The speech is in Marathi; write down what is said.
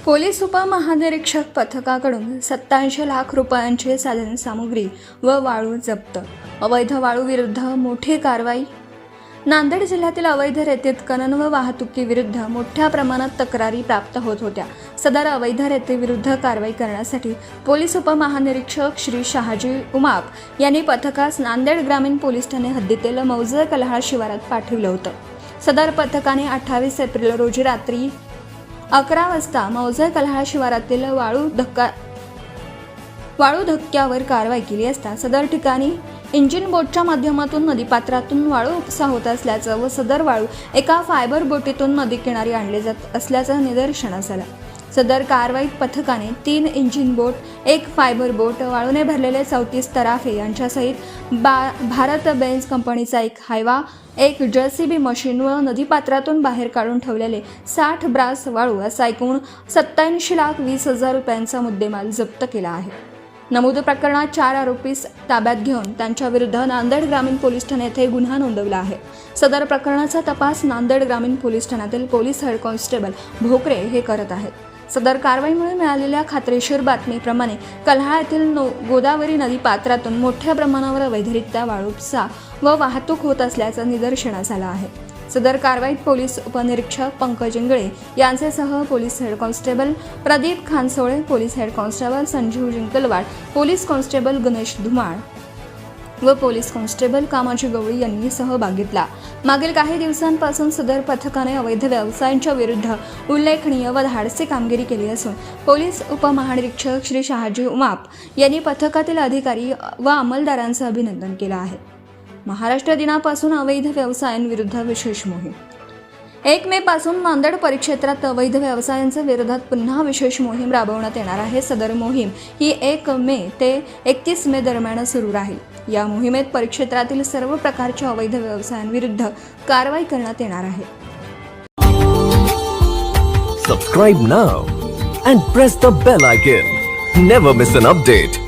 पोलीस उपमहानिरीक्षक पथकाकडून 87 लाख रुपयांची साधनसामुग्री व वाळू जप्त. अवैध वाळू विरुद्ध मोठी कारवाई. नांदेड जिल्ह्यातील अवैध रेतीत खनन व वाहतुकीविरुद्ध मोठ्या प्रमाणात तक्रारी प्राप्त होत होत्या. सदर अवैध रेतीविरुद्ध कारवाई करण्यासाठी पोलीस उपमहानिरीक्षक श्री शहाजी उमाप यांनी पथकास नांदेड ग्रामीण पोलीस ठाणे हद्दीतील मौजे कल्हाळ शिवारात पाठविलं होतं. सदर पथकाने 28 एप्रिल रोजी रात्री 11 वाजता मौजे कल्हाळ शिवारातील वाळू धक्क्यावर कारवाई केली असता सदर ठिकाणी इंजिन बोटच्या माध्यमातून नदीपात्रातून वाळू उपसा होत असल्याचं व सदर वाळू एका फायबर बोटीतून नदीकिनारी आणले जात असल्याचं निदर्शनास आलं. सदर कारवाईत पथकाने 3 इंजिन बोट, 1 फायबर बोट, वाळूने भरलेले 34 तराफे यांच्यासहित भारत बेन्झ कंपनीचा 1 हायवा, 1 JCB मशीन व नदीपात्रातून बाहेर काढून ठेवलेले 60 ब्रास वाळू असा एकूण 87,20,000 रुपयांचा मुद्देमाल जप्त केला आहे. नमूद प्रकरणात 4 आरोपीस ताब्यात घेऊन त्यांच्याविरुद्ध नांदेड ग्रामीण पोलीस ठाणे येथे गुन्हा नोंदवला आहे. सदर प्रकरणाचा तपास नांदेड ग्रामीण पोलीस ठाण्यातील पोलीस हेड कॉन्स्टेबल भोकरे हे करत आहेत. सदर कारवाईमुळे मिळालेल्या खात्रीशीर बातमीप्रमाणे कल्हाळ येथील गोदावरी नदी पात्रातून मोठ्या प्रमाणावर अवैधरित्या वाळू उपसा व वाहतूक होत असल्याचं निदर्शनास आलं आहे. सदर कारवाईत पोलीस उपनिरीक्षक पंकज इंगळे यांच्यासह police head constable Pradeep Khansole, police head constable Sanjeev Jinkalwad, police constable Ganesh Dhumal व पोलीस कॉन्स्टेबल कामाजी गवळी यांनी सहभाग घेतला. मागील काही दिवसांपासून सदर पथकाने अवैध व्यवसायांच्या विरुद्ध उल्लेखनीय व धाडसी कामगिरी केली असून पोलीस उपमहानिरीक्षक श्री शहाजी उमाप यांनी पथकातील अधिकारी व अंमलदारांचं अभिनंदन केलं आहे. महाराष्ट्र दिनापासून अवैध व्यवसायांविरुद्ध विशेष मोहीम. 1 मे पासून नांदेड परिक्षेत्रात अवैध व्यवसायांच्या विरोधात पुन्हा विशेष मोहीम राबवण्यात येणार आहे. सदर मोहीम ही 1 मे ते 31 मे दरम्यान सुरू राहील. या मोहिमेत परिक्षेत्रातील सर्व प्रकारच्या अवैध व्यवसायांविरुद्ध कारवाई करण्यात येणार आहे. Subscribe now and press the bell icon. Never miss an update.